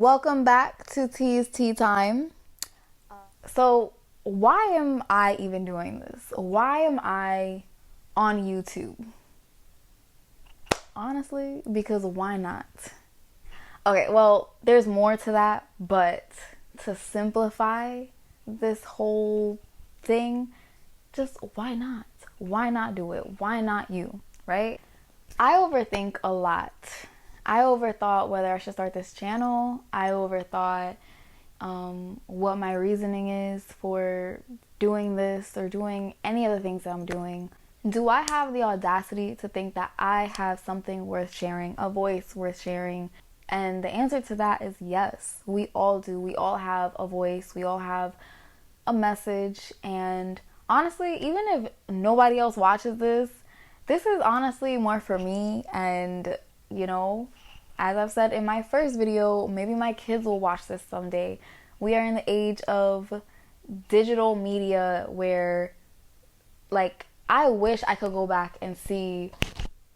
Welcome back to Tea's Tea Time. So, why am I even doing this? Why am I on YouTube? Honestly, because why not? Okay, well, there's more to that, but to simplify this whole thing, just why not? Why not do it? Why not you, right? I overthink a lot. I overthought whether I should start this channel. I overthought what my reasoning is for doing this or doing any of the things that I'm doing. Do I have the audacity to think that I have something worth sharing, a voice worth sharing? And the answer to that is yes. We all do. We all have a voice. We all have a message. And honestly, even if nobody else watches this is honestly more for me. And, as I've said in my first video, maybe my kids will watch this someday. We are in the age of digital media where, I wish I could go back and see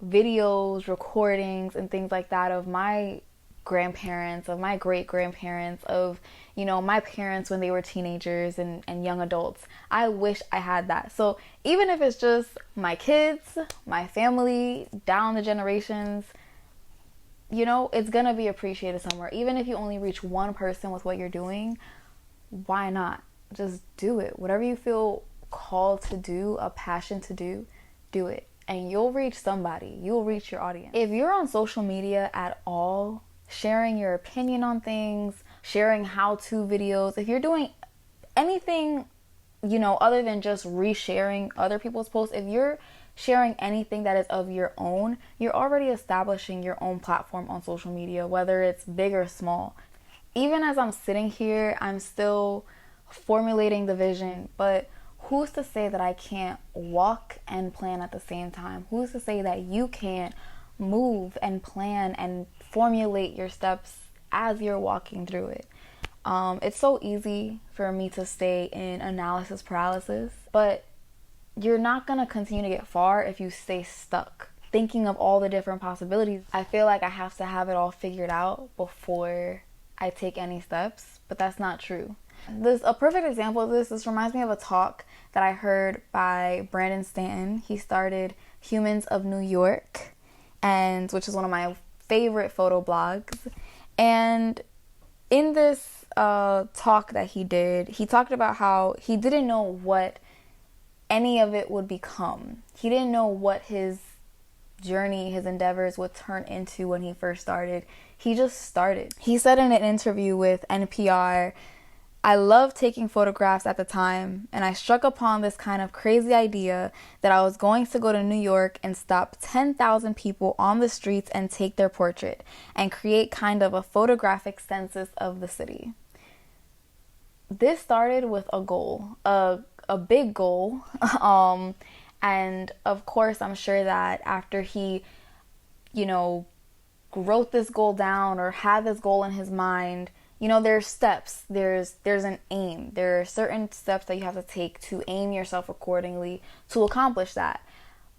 videos, recordings, and things like that of my grandparents, of my great grandparents, of, my parents when they were teenagers and young adults. I wish I had that. So even if it's just my kids, my family, down the generations, it's gonna be appreciated somewhere. Even if you only reach one person with what you're doing, why not? Just do it. Whatever you feel called to do, a passion to do it. And you'll reach somebody. You'll reach your audience. If you're on social media at all, sharing your opinion on things, sharing how-to videos, if you're doing anything, other than just resharing other people's posts, if you're sharing anything that is of your own, you're already establishing your own platform on social media, whether it's big or small. Even as I'm sitting here, I'm still formulating the vision, but who's to say that I can't walk and plan at the same time? Who's to say that you can't move and plan and formulate your steps as you're walking through it? It's so easy for me to stay in analysis paralysis, but you're not going to continue to get far if you stay stuck thinking of all the different possibilities. I feel like I have to have it all figured out before I take any steps, but that's not true. A perfect example of this reminds me of a talk that I heard by Brandon Stanton. He started Humans of New York, and which is one of my favorite photo blogs. And in this talk that he did, he talked about how he didn't know what any of it would become. He didn't know what his journey, his endeavors would turn into when he first started. He just started. He said in an interview with NPR, "I loved taking photographs at the time, and I struck upon this kind of crazy idea that I was going to go to New York and stop 10,000 people on the streets and take their portrait and create kind of a photographic census of the city." This started with a goal, a big goal. And of course, I'm sure that after he, wrote this goal down or had this goal in his mind, there's steps, there's an aim. There are certain steps that you have to take to aim yourself accordingly to accomplish that.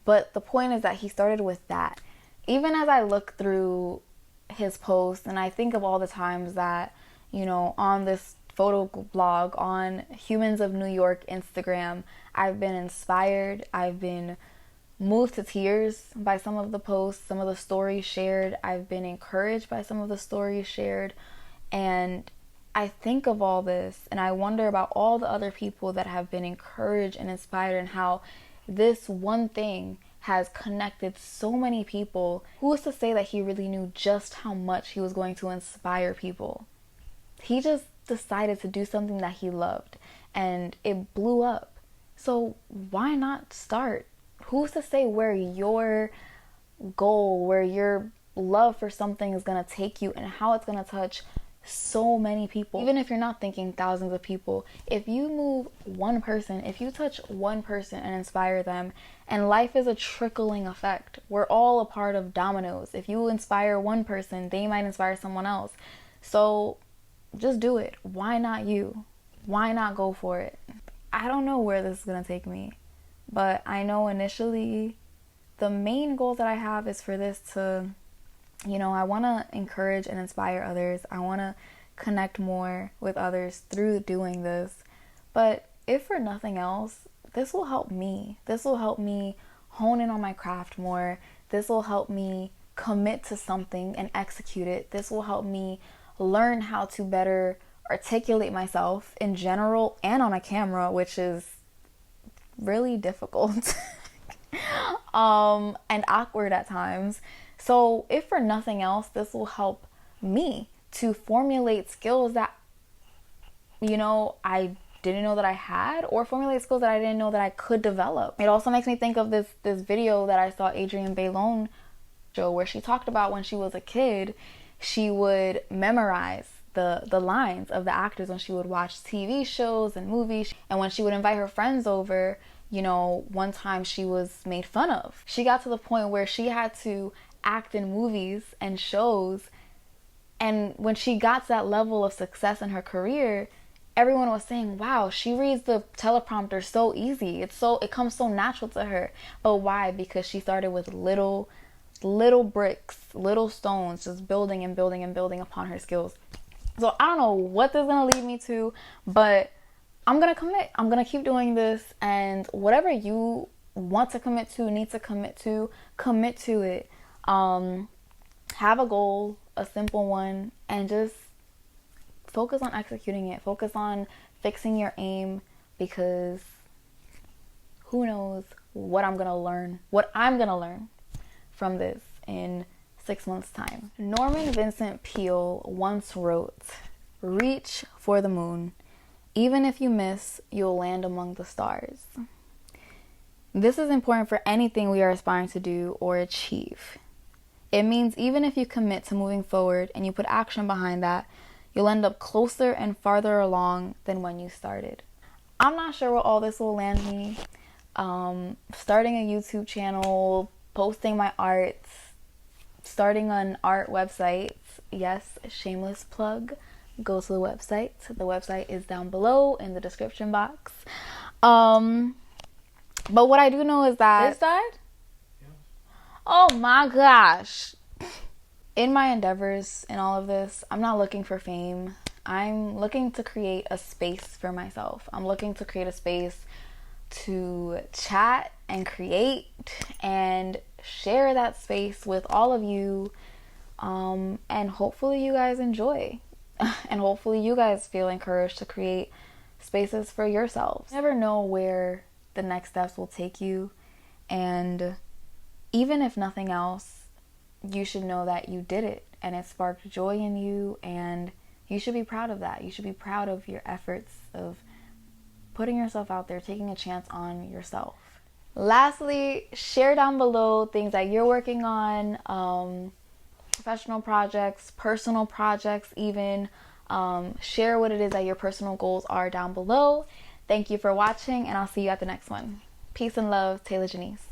But the point is that he started with that. Even as I look through his posts and I think of all the times that, on this photo blog, on Humans of New York Instagram, I've been inspired. I've been moved to tears by some of the posts, some of the stories shared. I've been encouraged by some of the stories shared. And I think of all this and I wonder about all the other people that have been encouraged and inspired, and how this one thing has connected so many people. Who is to say that he really knew just how much he was going to inspire people? He just decided to do something that he loved and it blew up. So why not start? Who's to say where your goal, where your love for something is going to take you and how it's going to touch so many people? Even if you're not thinking thousands of people, if you move one person, if you touch one person and inspire them, and life is a trickling effect. We're all a part of dominoes. If you inspire one person, they might inspire someone else. So just do it. Why not you? Why not go for it? I don't know where this is going to take me, but I know initially the main goal that I have is for this to, I want to encourage and inspire others. I want to connect more with others through doing this. But if for nothing else, this will help me. This will help me hone in on my craft more. This will help me commit to something and execute it. This will help me learn how to better articulate myself in general and on a camera, which is really difficult and awkward at times. So if for nothing else, this will help me to formulate skills that, you know, I didn't know that I had, or formulate skills that I didn't know that I could develop. It also makes me think of this video that I saw Adrienne Bailon show, where she talked about when she was a kid, she would memorize the lines of the actors when she would watch TV shows and movies. And when she would invite her friends over, you know, one time she was made fun of. She got to the point where she had to act in movies and shows, and when she got to that level of success in her career, everyone was saying, wow, she reads the teleprompter so easy. It comes so natural to her. But why? Because she started with little bricks, little stones, just building and building and building upon her skills. So I don't know what this is going to lead me to, but I'm going to commit. I'm going to keep doing this, and whatever you want to commit to, need to commit to it. Have a goal, a simple one, and just focus on executing it. Focus on fixing your aim, because who knows what I'm going to learn from this in 6 months' time. Norman Vincent Peale once wrote, "Reach for the moon. Even if you miss, you'll land among the stars." This is important for anything we are aspiring to do or achieve. It means even if you commit to moving forward and you put action behind that, you'll end up closer and farther along than when you started. I'm not sure where all this will land me. Starting a YouTube channel, posting my art, starting an art website. Yes, shameless plug. Go to the website. The website is down below in the description box. But what I do know is that this died? Yeah. Oh my gosh. In my endeavors in all of this, I'm not looking for fame. I'm looking to create a space for myself. I'm looking to create a space to chat and create and share that space with all of you. And hopefully you guys enjoy. And hopefully you guys feel encouraged to create spaces for yourselves. You never know where the next steps will take you. And even if nothing else, you should know that you did it and it sparked joy in you, and you should be proud of that. You should be proud of your efforts of putting yourself out there, taking a chance on yourself. Lastly, share down below things that you're working on, professional projects, personal projects even. Share what it is that your personal goals are down below. Thank you for watching, and I'll see you at the next one. Peace and love, Taylor Janice.